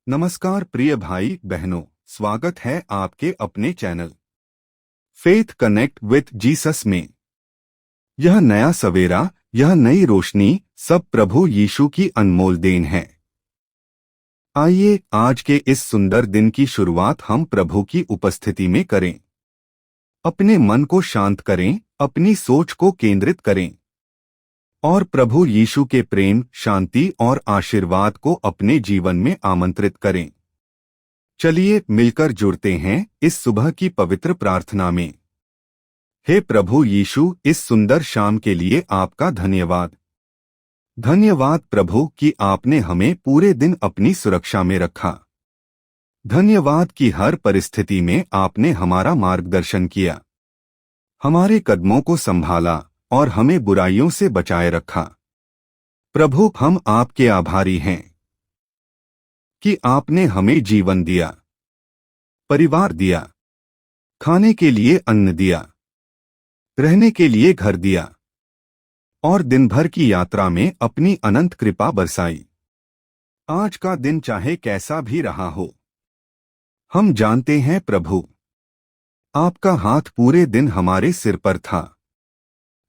नमस्कार प्रिय भाई बहनों, स्वागत है आपके अपने channel faith connect with Jesus में। यह नया सवेरा, यह नई रोशनी सब प्रभु यीशु की अनमोल देन है। आइए आज के इस सुंदर दिन की शुरुआत हम प्रभु की उपस्थिति में करें। अपने मन को शांत करें, अपनी सोच को केंद्रित करें और प्रभु यीशु के प्रेम, शांति और आशीर्वाद को अपने जीवन में आमंत्रित करें। चलिए मिलकर जुड़ते हैं इस सुबह की पवित्र प्रार्थना में। हे प्रभु यीशु, इस सुंदर शाम के लिए आपका धन्यवाद। धन्यवाद प्रभु कि आपने हमें पूरे दिन अपनी सुरक्षा में रखा। धन्यवाद कि हर परिस्थिति में आपने हमारा मार्गदर्शन किया, हमारे कदमों को संभाला और हमें बुराइयों से बचाए रखा। प्रभु, हम आपके आभारी हैं कि आपने हमें जीवन दिया, परिवार दिया, खाने के लिए अन्न दिया, रहने के लिए घर दिया और दिन भर की यात्रा में अपनी अनंत कृपा बरसाई। आज का दिन चाहे कैसा भी रहा हो, हम जानते हैं प्रभु, आपका हाथ पूरे दिन हमारे सिर पर था।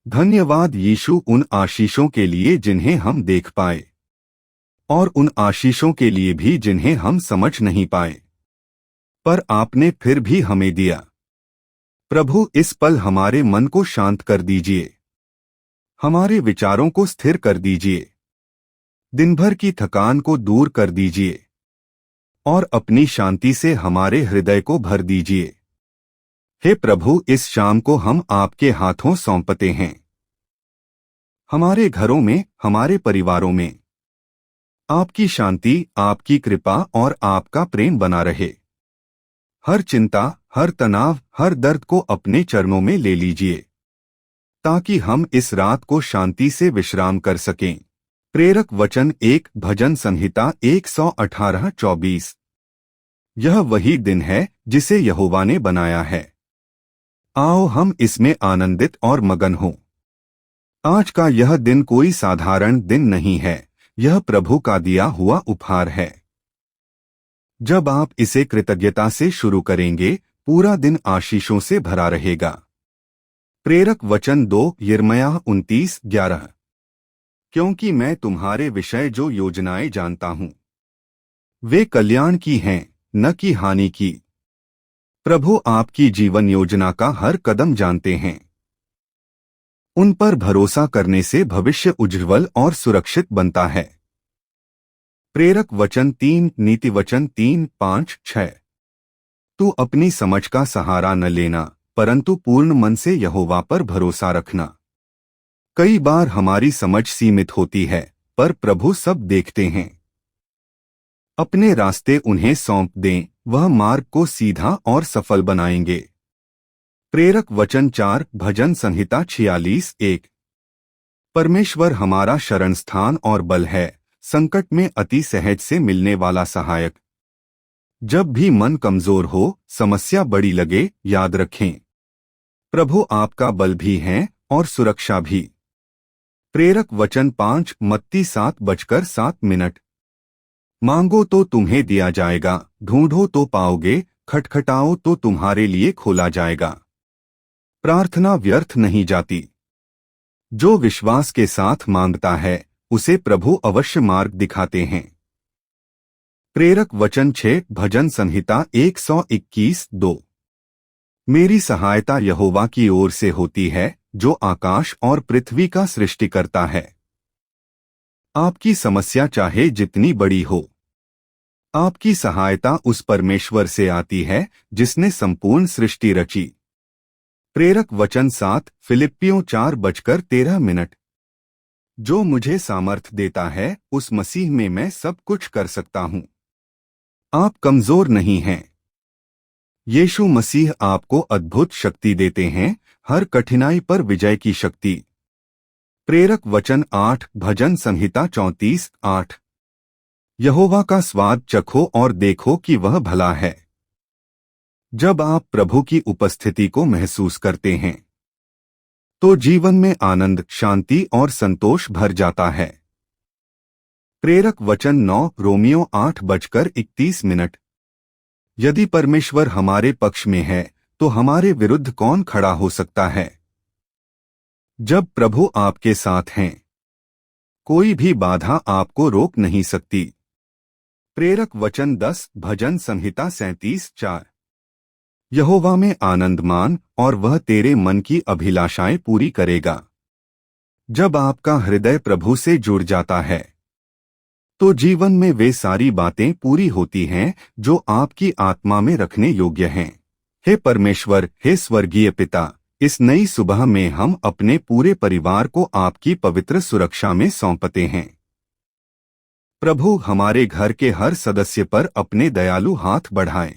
धन्यवाद यीशु उन आशीषों के लिए जिन्हें हम देख पाए और उन आशीषों के लिए भी जिन्हें हम समझ नहीं पाए, पर आपने फिर भी हमें दिया। प्रभु, इस पल हमारे मन को शांत कर दीजिए, हमारे विचारों को स्थिर कर दीजिए, दिन भर की थकान को दूर कर दीजिए और अपनी शांति से हमारे हृदय को भर दीजिए। हे प्रभु, इस शाम को हम आपके हाथों सौंपते हैं। हमारे घरों में, हमारे परिवारों में आपकी शांति, आपकी कृपा और आपका प्रेम बना रहे। हर चिंता, हर तनाव, हर दर्द को अपने चरणों में ले लीजिए ताकि हम इस रात को शांति से विश्राम कर सकें। प्रेरक वचन 1, भजन संहिता 118:24। यह वही दिन है जिसे यहोवा ने बनाया है, आओ हम इसमें आनंदित और मगन हों। आज का यह दिन कोई साधारण दिन नहीं है, यह प्रभु का दिया हुआ उपहार है। जब आप इसे कृतज्ञता से शुरू करेंगे, पूरा दिन आशीषों से भरा रहेगा। प्रेरक वचन 2, यिर्मयाह 29:11। क्योंकि मैं तुम्हारे विषय जो योजनाएं जानता हूं, वे कल्याण की हैं, न कि हानि की। प्रभु आपकी जीवन योजना का हर कदम जानते हैं। उन पर भरोसा करने से भविष्य उज्ज्वल और सुरक्षित बनता है। प्रेरक वचन 3, नीति वचन 3:5-6। तू अपनी समझ का सहारा न लेना, परंतु पूर्ण मन से यहोवा पर भरोसा रखना। कई बार हमारी समझ सीमित होती है, पर प्रभु सब देखते हैं। अपने रास्ते उन्हें सौंप दें, वह मार्ग को सीधा और सफल बनाएंगे। प्रेरक वचन 4, भजन संहिता 46:1। परमेश्वर हमारा शरण स्थान और बल है, संकट में अति सहज से मिलने वाला सहायक। जब भी मन कमजोर हो, समस्या बड़ी लगे, याद रखें, प्रभु आपका बल भी है और सुरक्षा भी। प्रेरक वचन 5, मत्ती 7:7। मांगो तो तुम्हें दिया जाएगा, ढूंढो तो पाओगे, खटखटाओ तो तुम्हारे लिए खोला जाएगा। प्रार्थना व्यर्थ नहीं जाती। जो विश्वास के साथ मांगता है, उसे प्रभु अवश्य मार्ग दिखाते हैं। प्रेरक वचन 6, भजन संहिता 121:2। मेरी सहायता यहोवा की ओर से होती है, जो आकाश और पृथ्वी का सृष्टि करता है। आपकी समस्या चाहे जितनी बड़ी हो, आपकी सहायता उस परमेश्वर से आती है जिसने संपूर्ण सृष्टि रची। प्रेरक वचन 7, फिलिप्पियों 4:13। जो मुझे सामर्थ देता है, उस मसीह में मैं सब कुछ कर सकता हूं। आप कमजोर नहीं हैं। यीशु मसीह आपको अद्भुत शक्ति देते हैं, हर कठिनाई पर विजय की शक्ति। प्रेरक वचन 8, भजन संहिता 34:8। यहोवा का स्वाद चखो और देखो कि वह भला है। जब आप प्रभु की उपस्थिति को महसूस करते हैं, तो जीवन में आनंद, शांति और संतोष भर जाता है। प्रेरक वचन 9 रोमियो 8:31। यदि परमेश्वर हमारे पक्ष में है तो हमारे विरुद्ध कौन खड़ा हो सकता है। जब प्रभु आपके साथ हैं, कोई भी बाधा आपको रोक नहीं सकती। प्रेरक वचन 10 भजन संहिता 37:4। यहोवा में आनंद मान और वह तेरे मन की अभिलाषाएं पूरी करेगा। जब आपका हृदय प्रभु से जुड़ जाता है तो जीवन में वे सारी बातें पूरी होती हैं जो आपकी आत्मा में रखने योग्य हैं। हे परमेश्वर, हे स्वर्गीय पिता, इस नई सुबह में हम अपने पूरे परिवार को आपकी पवित्र सुरक्षा में सौंपते हैं। प्रभु हमारे घर के हर सदस्य पर अपने दयालु हाथ बढ़ाएं।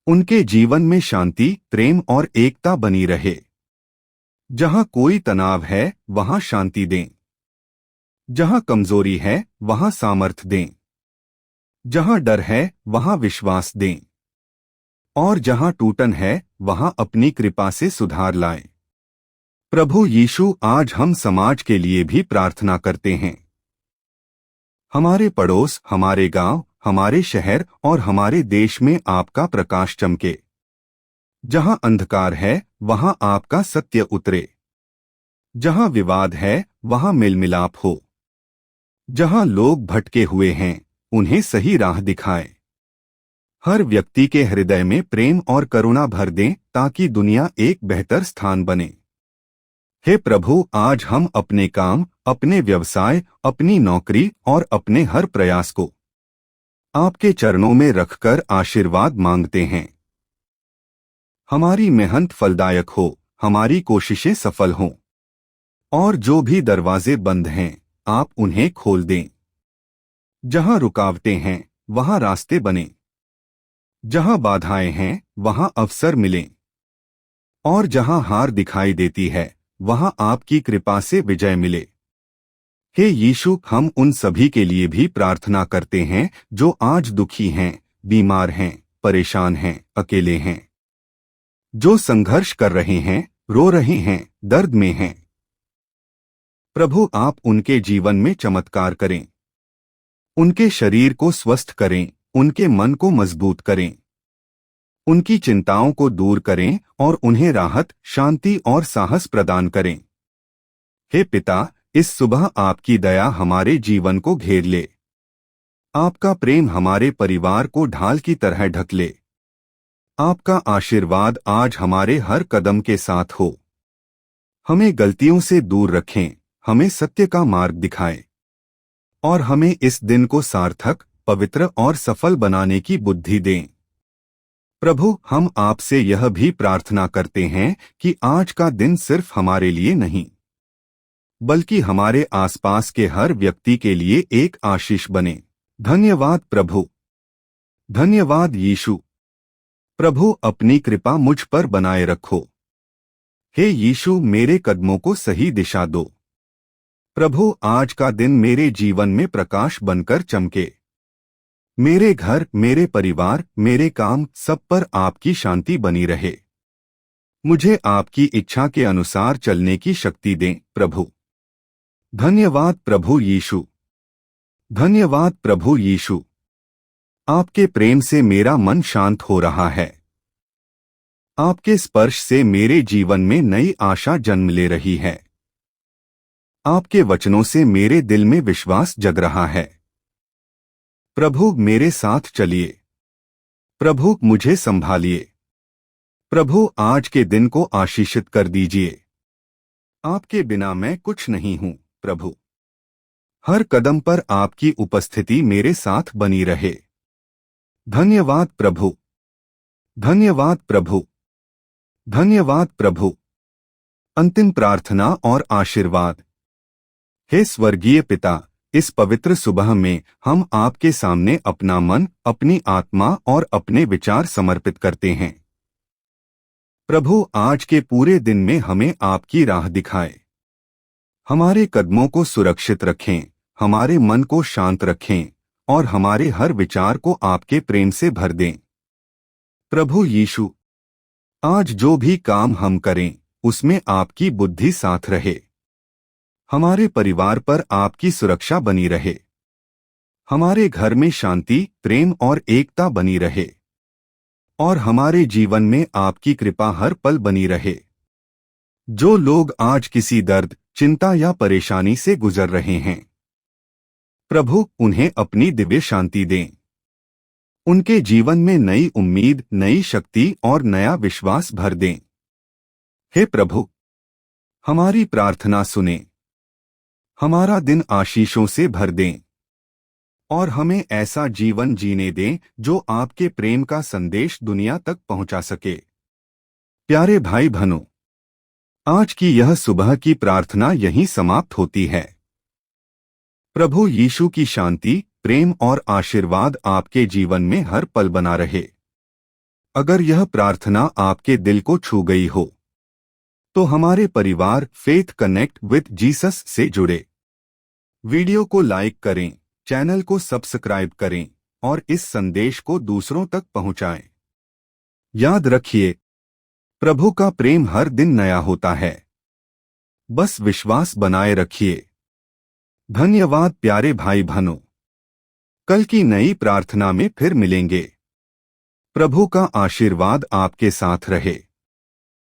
उनके जीवन में शांति, प्रेम और एकता बनी रहे। जहां कोई तनाव है वहां शांति दें। जहां कमजोरी है वहां सामर्थ दें। जहां डर है वहां विश्वास दें। और जहां टूटन है वहां अपनी कृपा से सुधार लाएं। प्रभु यीशु, आज हम समाज के लिए भी प्रार्थना करते हैं। हमारे पड़ोस, हमारे गांव, हमारे शहर और हमारे देश में आपका प्रकाश चमके। जहां अंधकार है वहां आपका सत्य उतरे। जहां विवाद है वहां मेलमिलाप हो। जहां लोग भटके हुए हैं उन्हें सही राह दिखाएं। हर व्यक्ति के हृदय में प्रेम और करुणा भर दें ताकि दुनिया एक बेहतर स्थान बने। हे प्रभु, आज हम अपने काम, अपने व्यवसाय, अपनी नौकरी और अपने हर प्रयास को आपके चरणों में रखकर आशीर्वाद मांगते हैं। हमारी मेहनत फलदायक हो, हमारी कोशिशें सफल हों और जो भी दरवाजे बंद हैं आप उन्हें खोल दें। जहां रुकावटें हैं वहां रास्ते बने। जहां बाधाएं हैं वहां अवसर मिलें और जहां हार दिखाई देती है वहां आपकी कृपा से विजय मिले। हे यीशु, हम उन सभी के लिए भी प्रार्थना करते हैं जो आज दुखी हैं, बीमार हैं, परेशान हैं, अकेले हैं, जो संघर्ष कर रहे हैं, रो रहे हैं, दर्द में हैं। प्रभु, आप उनके जीवन में चमत्कार करें। उनके शरीर को स्वस्थ करें, उनके मन को मजबूत करें, उनकी चिंताओं को दूर करें और उन्हें राहत, शांति और साहस प्रदान करें। हे पिता, इस सुबह आपकी दया हमारे जीवन को घेर ले। आपका प्रेम हमारे परिवार को ढाल की तरह ढक ले। आपका आशीर्वाद आज हमारे हर कदम के साथ हो। हमें गलतियों से दूर रखें, हमें सत्य का मार्ग दिखाएं और हमें इस दिन को सार्थक, पवित्र और सफल बनाने की बुद्धि दें। प्रभु, हम आपसे यह भी प्रार्थना करते हैं कि आज का दिन सिर्फ हमारे लिए नहीं बल्कि हमारे आसपास के हर व्यक्ति के लिए एक आशीष बने। धन्यवाद प्रभु। धन्यवाद यीशु। प्रभु, अपनी कृपा मुझ पर बनाए रखो। हे यीशु, मेरे कदमों को सही दिशा दो। प्रभु, आज का दिन मेरे जीवन में प्रकाश बनकर चमके। मेरे घर, मेरे परिवार, मेरे काम, सब पर आपकी शांति बनी रहे। मुझे आपकी इच्छा के अनुसार चलने की शक्ति दें प्रभु। धन्यवाद प्रभु यीशु। धन्यवाद प्रभु यीशु। आपके प्रेम से मेरा मन शांत हो रहा है। आपके स्पर्श से मेरे जीवन में नई आशा जन्म ले रही है। आपके वचनों से मेरे दिल में विश्वास जग रहा है। प्रभु, मेरे साथ चलिए। प्रभु, मुझे संभालिए। प्रभु, आज के दिन को आशीषित कर दीजिए। आपके बिना मैं कुछ नहीं हूं प्रभु। हर कदम पर आपकी उपस्थिति मेरे साथ बनी रहे। धन्यवाद प्रभु। धन्यवाद प्रभु। धन्यवाद प्रभु। अंतिम प्रार्थना और आशीर्वाद। हे स्वर्गीय पिता, इस पवित्र सुबह में हम आपके सामने अपना मन, अपनी आत्मा और अपने विचार समर्पित करते हैं। प्रभु, आज के पूरे दिन में हमें आपकी राह दिखाएं। हमारे कदमों को सुरक्षित रखें, हमारे मन को शांत रखें और हमारे हर विचार को आपके प्रेम से भर दें। प्रभु यीशु, आज जो भी काम हम करें उसमें आपकी बुद्धि साथ रहे। हमारे परिवार पर आपकी सुरक्षा बनी रहे। हमारे घर में शांति, प्रेम और एकता बनी रहे और हमारे जीवन में आपकी कृपा हर पल बनी रहे। जो लोग आज किसी दर्द, चिंता या परेशानी से गुजर रहे हैं, प्रभु उन्हें अपनी दिव्य शांति दें। उनके जीवन में नई उम्मीद, नई शक्ति और नया विश्वास भर दें। हे प्रभु, हमारी प्रार्थना सुनें, हमारा दिन आशीषों से भर दें और हमें ऐसा जीवन जीने दें जो आपके प्रेम का संदेश दुनिया तक पहुंचा सके। प्यारे भाई बहनों, आज की यह सुबह की प्रार्थना यहीं समाप्त होती है। प्रभु यीशु की शांति, प्रेम और आशीर्वाद आपके जीवन में हर पल बना रहे। अगर यह प्रार्थना आपके दिल को छू गई हो, तो हमारे परिवार फेथ कनेक्ट विद जीसस से जुड़े। वीडियो को लाइक करें, चैनल को सब्सक्राइब करें और इस संदेश को दूसरों तक पहुंचाएं। याद रखिए, प्रभु का प्रेम हर दिन नया होता है। बस विश्वास बनाए रखिए। धन्यवाद प्यारे भाई बहनों। कल की नई प्रार्थना में फिर मिलेंगे। प्रभु का आशीर्वाद आपके साथ रहे।